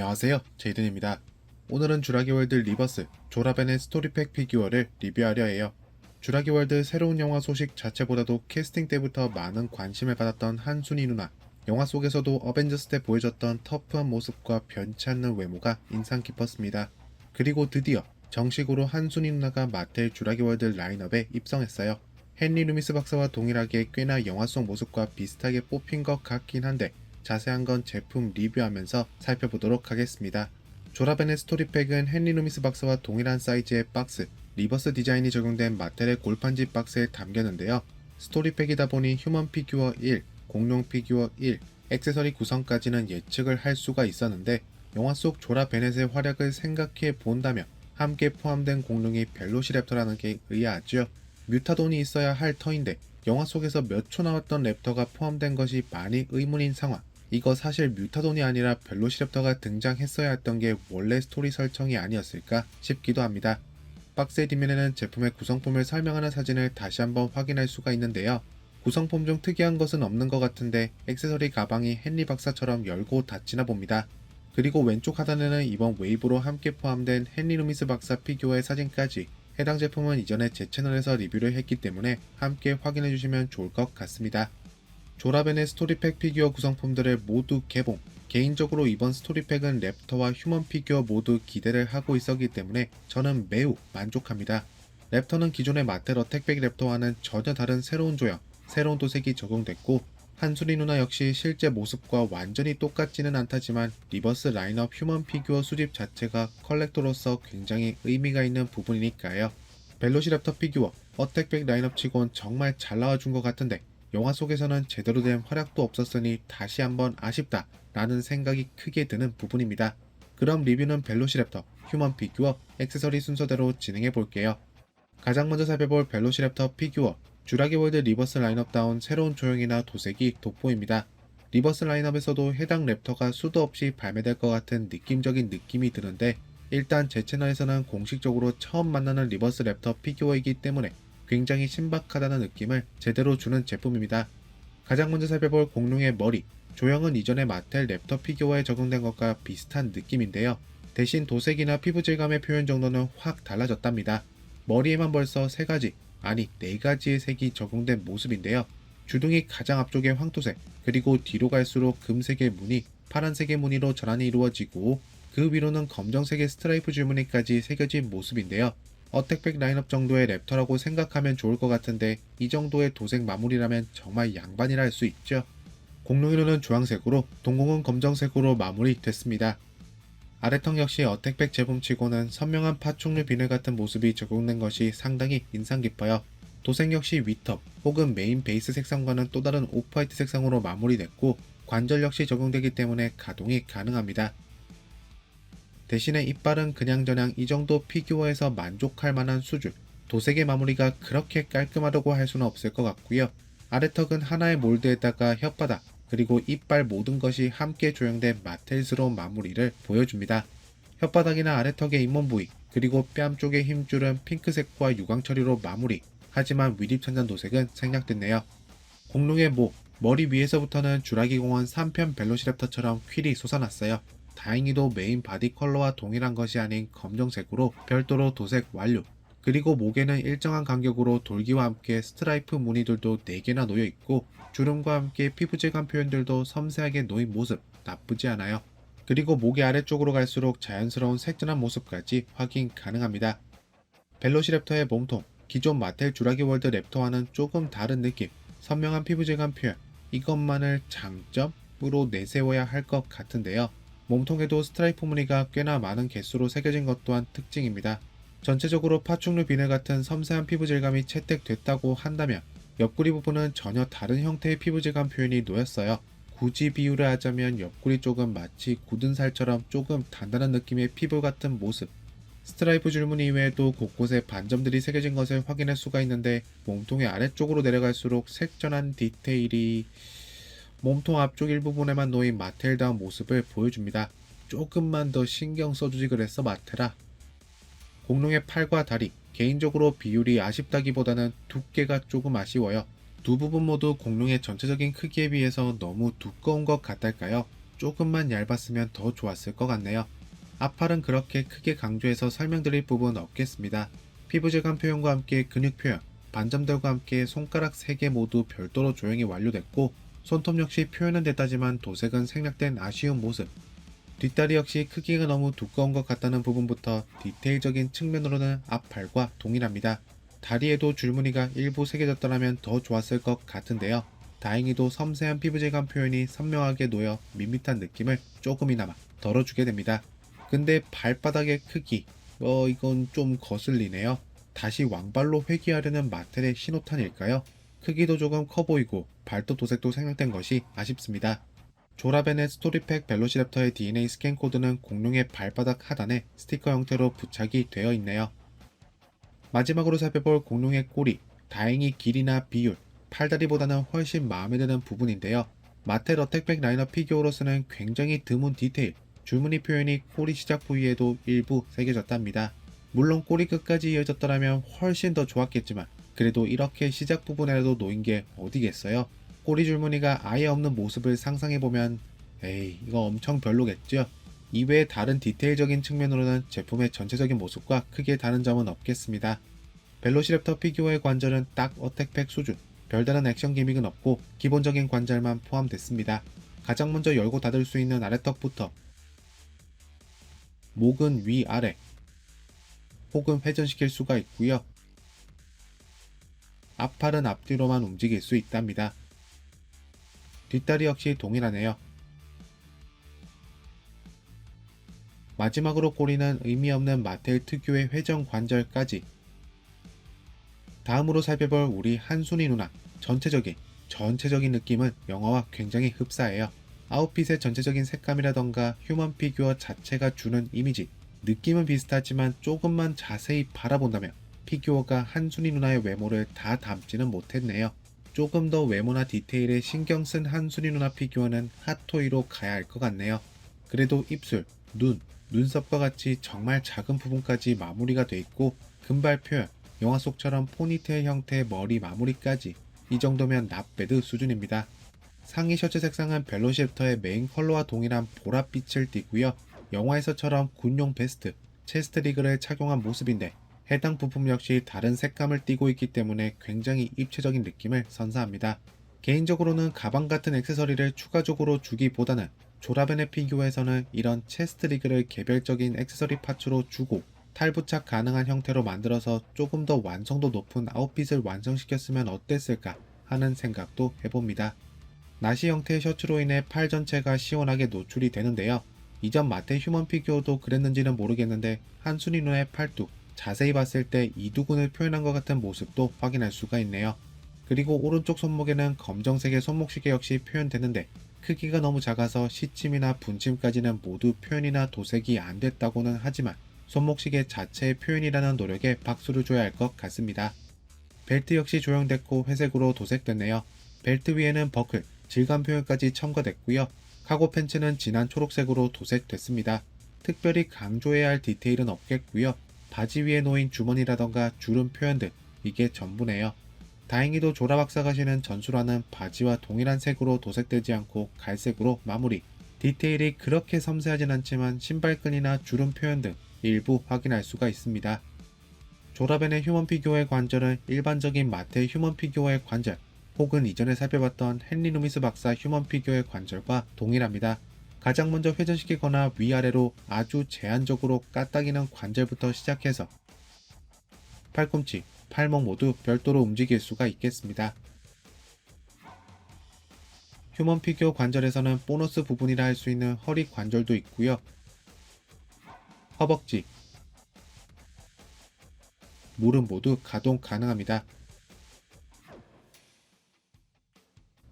안녕하세요, 제이든입니다. 오늘은 주라기월드 리버스 조라벤의 스토리팩 피규어를 리뷰하려 해요. 주라기월드 새로운 영화 소식 자체보다도 캐스팅 때부터 많은 관심을 받았던 한순이 누나, 영화 속에서도 어벤져스 때 보여줬던 터프한 모습과 변치 않는 외모가 인상 깊었습니다. 그리고 드디어 정식으로 한순이 누나가 마텔 주라기월드 라인업에 입성했어요. 헨리 루미스 박사와 동일하게 꽤나 영화 속 모습과 비슷하게 뽑힌 것 같긴 한데 자세한 건 제품 리뷰하면서 살펴보도록 하겠습니다. 조라벤의 스토리팩은 헨리 루미스 박사와 동일한 사이즈의 박스, 리버스 디자인이 적용된 마텔의 골판지 박스에 담겼는데요. 스토리팩이다 보니 휴먼 피규어 1, 공룡 피규어 1, 액세서리 구성까지는 예측을 할 수가 있었는데 영화 속 조라 베넷의 활약을 생각해 본다면 함께 포함된 공룡이 벨로시랩터라는 게 의아하죠. 뮤타돈이 있어야 할 터인데 영화 속에서 몇 초 나왔던 랩터가 포함된 것이 많이 의문인 상황. 이거 사실 뮤타돈이 아니라 벨로시랩터가 등장했어야 했던 게 원래 스토리 설정이 아니었을까 싶기도 합니다. 박스의 뒷면에는 제품의 구성품을 설명하는 사진을 다시 한번 확인할 수가 있는데요. 구성품 중 특이한 것은 없는 것 같은데 액세서리 가방이 헨리 박사처럼 열고 닫히나 봅니다. 그리고 왼쪽 하단에는 이번 웨이브로 함께 포함된 헨리 루미스 박사 피규어의 사진까지. 해당 제품은 이전에 제 채널에서 리뷰를 했기 때문에 함께 확인해주시면 좋을 것 같습니다. 조라벤의 스토리팩 피규어 구성품들을 모두 개봉. 개인적으로 이번 스토리팩은 랩터와 휴먼 피규어 모두 기대를 하고 있었기 때문에 저는 매우 만족합니다. 랩터는 기존의 마텔 어택백 랩터와는 전혀 다른 새로운 조형, 새로운 도색이 적용됐고 한수리 누나 역시 실제 모습과 완전히 똑같지는 않다지만 리버스 라인업 휴먼 피규어 수집 자체가 컬렉터로서 굉장히 의미가 있는 부분이니까요. 벨로시랩터 피규어 어택백 라인업 치곤 정말 잘 나와준 것 같은데 영화 속에서는 제대로 된 활약도 없었으니 다시 한번 아쉽다 라는 생각이 크게 드는 부분입니다. 그럼 리뷰는 벨로시랩터, 휴먼 피규어, 액세서리 순서대로 진행해 볼게요. 가장 먼저 살펴볼 벨로시랩터 피규어, 주라기월드 리버스 라인업다운 새로운 조형이나 도색이 돋보입니다. 리버스 라인업에서도 해당 랩터가 수도 없이 발매될 것 같은 느낌적인 느낌이 드는데 일단 제 채널에서는 공식적으로 처음 만나는 리버스 랩터 피규어이기 때문에 굉장히 신박하다는 느낌을 제대로 주는 제품입니다. 가장 먼저 살펴볼 공룡의 머리, 조형은 이전의 마텔 랩터 피규어에 적용된 것과 비슷한 느낌인데요. 대신 도색이나 피부 질감의 표현 정도는 확 달라졌답니다. 머리에만 벌써 3가지, 아니 4가지의 색이 적용된 모습인데요. 주둥이 가장 앞쪽의 황토색, 그리고 뒤로 갈수록 금색의 무늬, 파란색의 무늬로 전환이 이루어지고 그 위로는 검정색의 스트라이프 줄무늬까지 새겨진 모습인데요. 어택백 라인업 정도의 랩터라고 생각하면 좋을 것 같은데 이 정도의 도색 마무리라면 정말 양반이라 할 수 있죠. 공룡이로는 주황색으로, 동공은 검정색으로 마무리됐습니다. 아래턱 역시 어택백 제품치고는 선명한 파충류 비늘 같은 모습이 적용된 것이 상당히 인상 깊어요. 도색 역시 위턱 혹은 메인 베이스 색상과는 또 다른 오프화이트 색상으로 마무리됐고 관절 역시 적용되기 때문에 가동이 가능합니다. 대신에 이빨은 그냥저냥 이 정도 피규어에서 만족할 만한 수준, 도색의 마무리가 그렇게 깔끔하다고 할 수는 없을 것 같고요. 아래턱은 하나의 몰드에다가 혓바닥, 그리고 이빨 모든 것이 함께 조형된 마텔스러운 마무리를 보여줍니다. 혓바닥이나 아래턱의 잇몸 부위, 그리고 뺨 쪽의 힘줄은 핑크색과 유광 처리로 마무리, 하지만 위립천장 도색은 생략됐네요. 공룡의 목, 머리 위에서부터는 주라기공원 3편 벨로시랩터처럼 퀼이 솟아났어요. 다행히도 메인 바디 컬러와 동일한 것이 아닌 검정색으로 별도로 도색 완료. 그리고 목에는 일정한 간격으로 돌기와 함께 스트라이프 무늬들도 4개나 놓여있고 주름과 함께 피부 질감 표현들도 섬세하게 놓인 모습 나쁘지 않아요. 그리고 목의 아래쪽으로 갈수록 자연스러운 색전한 모습까지 확인 가능합니다. 벨로시랩터의 몸통, 기존 마텔 주라기월드 랩터와는 조금 다른 느낌, 선명한 피부 질감 표현, 이것만을 장점으로 내세워야 할 것 같은데요. 몸통에도 스트라이프 무늬가 꽤나 많은 개수로 새겨진 것 또한 특징입니다. 전체적으로 파충류 비늘 같은 섬세한 피부 질감이 채택됐다고 한다면 옆구리 부분은 전혀 다른 형태의 피부 질감 표현이 놓였어요. 굳이 비유를 하자면 옆구리 쪽은 마치 굳은 살처럼 조금 단단한 느낌의 피부 같은 모습. 스트라이프 줄무늬 이외에도 곳곳에 반점들이 새겨진 것을 확인할 수가 있는데 몸통의 아래쪽으로 내려갈수록 색전한 디테일이 몸통 앞쪽 일부분에만 놓인 마텔다운 모습을 보여줍니다. 조금만 더 신경 써주지 그랬어 마텔아. 공룡의 팔과 다리, 개인적으로 비율이 아쉽다기보다는 두께가 조금 아쉬워요. 두 부분 모두 공룡의 전체적인 크기에 비해서 너무 두꺼운 것 같달까요? 조금만 얇았으면 더 좋았을 것 같네요. 앞팔은 그렇게 크게 강조해서 설명드릴 부분 없겠습니다. 피부 질감 표현과 함께 근육 표현, 반점들과 함께 손가락 3개 모두 별도로 조형이 완료됐고 손톱 역시 표현은 됐다지만 도색은 생략된 아쉬운 모습. 뒷다리 역시 크기가 너무 두꺼운 것 같다는 부분부터 디테일적인 측면으로는 앞팔과 동일합니다. 다리에도 줄무늬가 일부 새겨졌더라면 더 좋았을 것 같은데요. 다행히도 섬세한 피부 질감 표현이 선명하게 놓여 밋밋한 느낌을 조금이나마 덜어주게 됩니다. 근데 발바닥의 크기, 이건 좀 거슬리네요. 다시 왕발로 회귀하려는 마텔의 신호탄일까요? 크기도 조금 커 보이고 발톱 도색도 생략된 것이 아쉽습니다. 조라벤의 스토리팩 벨로시랩터의 DNA 스캔 코드는 공룡의 발바닥 하단에 스티커 형태로 부착이 되어 있네요. 마지막으로 살펴볼 공룡의 꼬리, 다행히 길이나 비율, 팔다리보다는 훨씬 마음에 드는 부분인데요. 마텔 어택백 라인업 피규어로서는 굉장히 드문 디테일, 줄무늬 표현이 꼬리 시작 부위에도 일부 새겨졌답니다. 물론 꼬리 끝까지 이어졌더라면 훨씬 더 좋았겠지만 그래도 이렇게 시작 부분에라도 놓인 게 어디겠어요? 꼬리 줄무늬가 아예 없는 모습을 상상해보면 에이 이거 엄청 별로겠죠? 이외의 다른 디테일적인 측면으로는 제품의 전체적인 모습과 크게 다른 점은 없겠습니다. 벨로시랩터 피규어의 관절은 딱 어택팩 수준, 별다른 액션 기믹은 없고 기본적인 관절만 포함됐습니다. 가장 먼저 열고 닫을 수 있는 아래턱부터 목은 위아래 혹은 회전시킬 수가 있고요. 앞팔은 앞뒤로만 움직일 수 있답니다. 뒷다리 역시 동일하네요. 마지막으로 꼬리는 의미 없는 마텔 특유의 회전 관절까지. 다음으로 살펴볼 우리 한순이 누나, 전체적인 느낌은 영화와 굉장히 흡사해요. 아웃핏의 전체적인 색감이라던가 휴먼 피규어 자체가 주는 이미지, 느낌은 비슷하지만 조금만 자세히 바라본다면 피규어가 한순이 누나의 외모를 다 담지는 못했네요. 조금 더 외모나 디테일에 신경 쓴 한순이 누나 피규어는 핫토이로 가야 할 것 같네요. 그래도 입술, 눈썹과 같이 정말 작은 부분까지 마무리가 돼 있고 금발 표현, 영화 속처럼 포니테일 형태의 머리 마무리까지 이 정도면 낫배드 수준입니다. 상의 셔츠 색상은 벨로시랩터의 메인 컬러와 동일한 보랏빛을 띠고요. 영화에서처럼 군용 베스트, 체스트 리그를 착용한 모습인데 해당 부품 역시 다른 색감을 띠고 있기 때문에 굉장히 입체적인 느낌을 선사합니다. 개인적으로는 가방 같은 액세서리를 추가적으로 주기보다는 조라벤의 피규어에서는 이런 체스트 리그를 개별적인 액세서리 파츠로 주고 탈부착 가능한 형태로 만들어서 조금 더 완성도 높은 아웃핏을 완성시켰으면 어땠을까 하는 생각도 해봅니다. 나시 형태의 셔츠로 인해 팔 전체가 시원하게 노출이 되는데요. 이전 마테 휴먼 피규어도 그랬는지는 모르겠는데 한순이 눈의 팔뚝, 자세히 봤을 때 이두근을 표현한 것 같은 모습도 확인할 수가 있네요. 그리고 오른쪽 손목에는 검정색의 손목시계 역시 표현되는데 크기가 너무 작아서 시침이나 분침까지는 모두 표현이나 도색이 안 됐다고는 하지만 손목시계 자체의 표현이라는 노력에 박수를 줘야 할 것 같습니다. 벨트 역시 조형됐고 회색으로 도색됐네요. 벨트 위에는 버클, 질감 표현까지 첨가됐고요. 카고 팬츠는 진한 초록색으로 도색됐습니다. 특별히 강조해야 할 디테일은 없겠고요. 바지 위에 놓인 주머니라던가 주름 표현 등 이게 전부네요. 다행히도 조라 박사가 신은 전술화는 바지와 동일한 색으로 도색되지 않고 갈색으로 마무리. 디테일이 그렇게 섬세하진 않지만 신발끈이나 주름 표현 등 일부 확인할 수가 있습니다. 조라벤의 휴먼 피규어의 관절은 일반적인 마테 휴먼 피규어의 관절 혹은 이전에 살펴봤던 헨리 루미스 박사 휴먼 피규어의 관절과 동일합니다. 가장 먼저 회전시키거나 위아래로 아주 제한적으로 까딱이는 관절부터 시작해서 팔꿈치, 팔목 모두 별도로 움직일 수가 있겠습니다. 휴먼 피규어 관절에서는 보너스 부분이라 할 수 있는 허리 관절도 있고요. 허벅지, 무릎 모두 가동 가능합니다.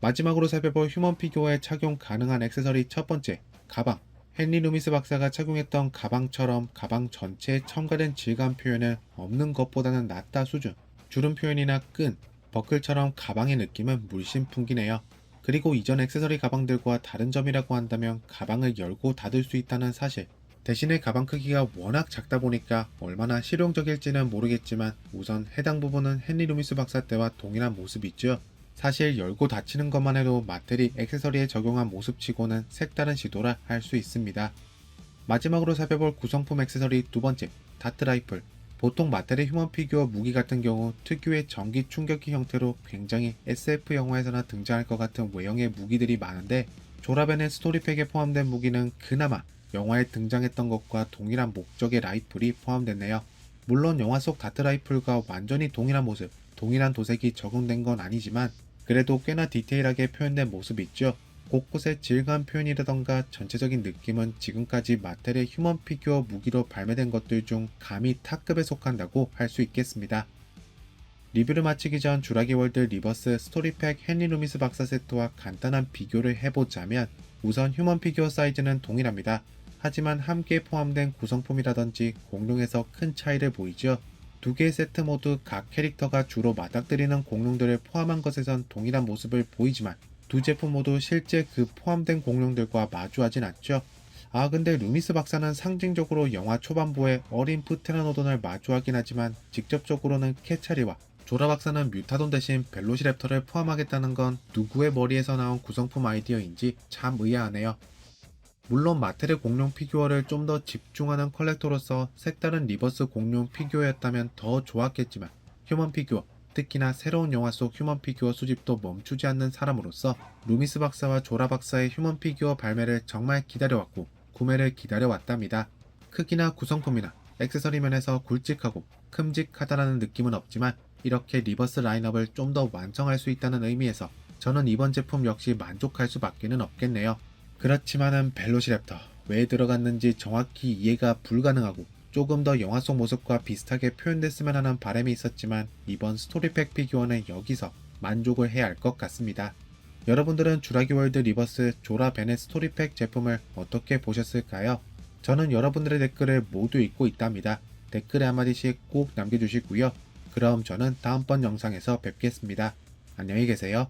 마지막으로 살펴볼 휴먼 피규어에 착용 가능한 액세서리 첫 번째, 가방. 헨리 루미스 박사가 착용했던 가방처럼 가방 전체에 첨가된 질감 표현은 없는 것보다는 낫다 수준. 주름 표현이나 끈, 버클처럼 가방의 느낌은 물씬 풍기네요. 그리고 이전 액세서리 가방들과 다른 점이라고 한다면 가방을 열고 닫을 수 있다는 사실. 대신에 가방 크기가 워낙 작다 보니까 얼마나 실용적일지는 모르겠지만 우선 해당 부분은 헨리 루미스 박사 때와 동일한 모습이죠. 사실 열고 닫히는 것만 해도 마텔이 액세서리에 적용한 모습치고는 색다른 시도라 할 수 있습니다. 마지막으로 살펴볼 구성품 액세서리 두 번째, 다트 라이플. 보통 마텔의 휴먼 피규어 무기 같은 경우 특유의 전기 충격기 형태로 굉장히 SF 영화에서나 등장할 것 같은 외형의 무기들이 많은데, 조라벤의 스토리팩에 포함된 무기는 그나마 영화에 등장했던 것과 동일한 목적의 라이플이 포함됐네요. 물론 영화 속 다트 라이플과 완전히 동일한 모습, 동일한 도색이 적용된 건 아니지만 그래도 꽤나 디테일하게 표현된 모습이 있죠. 곳곳의 질감 표현이라던가 전체적인 느낌은 지금까지 마텔의 휴먼 피규어 무기로 발매된 것들 중 감히 탑급에 속한다고 할 수 있겠습니다. 리뷰를 마치기 전 주라기 월드 리버스 스토리팩 헨리 루미스 박사 세트와 간단한 비교를 해보자면, 우선 휴먼 피규어 사이즈는 동일합니다. 하지만 함께 포함된 구성품이라든지 공룡에서 큰 차이를 보이죠. 두 개의 세트 모두 각 캐릭터가 주로 맞닥뜨리는 공룡들을 포함한 것에선 동일한 모습을 보이지만 두 제품 모두 실제 그 포함된 공룡들과 마주하진 않죠. 근데 루미스 박사는 상징적으로 영화 초반부에 어린 프테라노돈을 마주하긴 하지만 직접적으로는 케차리와, 조라 박사는 뮤타돈 대신 벨로시랩터를 포함하겠다는 건 누구의 머리에서 나온 구성품 아이디어인지 참 의아하네요. 물론 마텔의 공룡 피규어를 좀 더 집중하는 컬렉터로서 색다른 리버스 공룡 피규어였다면 더 좋았겠지만, 휴먼 피규어, 특히나 새로운 영화 속 휴먼 피규어 수집도 멈추지 않는 사람으로서 루미스 박사와 조라 박사의 휴먼 피규어 발매를 정말 기다려왔고 구매를 기다려왔답니다. 크기나 구성품이나 액세서리 면에서 굵직하고 큼직하다라는 느낌은 없지만 이렇게 리버스 라인업을 좀 더 완성할 수 있다는 의미에서 저는 이번 제품 역시 만족할 수밖에는 없겠네요. 그렇지만은 벨로시랩터 왜 들어갔는지 정확히 이해가 불가능하고 조금 더 영화 속 모습과 비슷하게 표현됐으면 하는 바람이 있었지만, 이번 스토리팩 피규어는 여기서 만족을 해야 할 것 같습니다. 여러분들은 주라기 월드 리버스 조라 베넷 스토리팩 제품을 어떻게 보셨을까요? 저는 여러분들의 댓글을 모두 읽고 있답니다. 댓글에 한마디씩 꼭 남겨주시고요. 그럼 저는 다음번 영상에서 뵙겠습니다. 안녕히 계세요.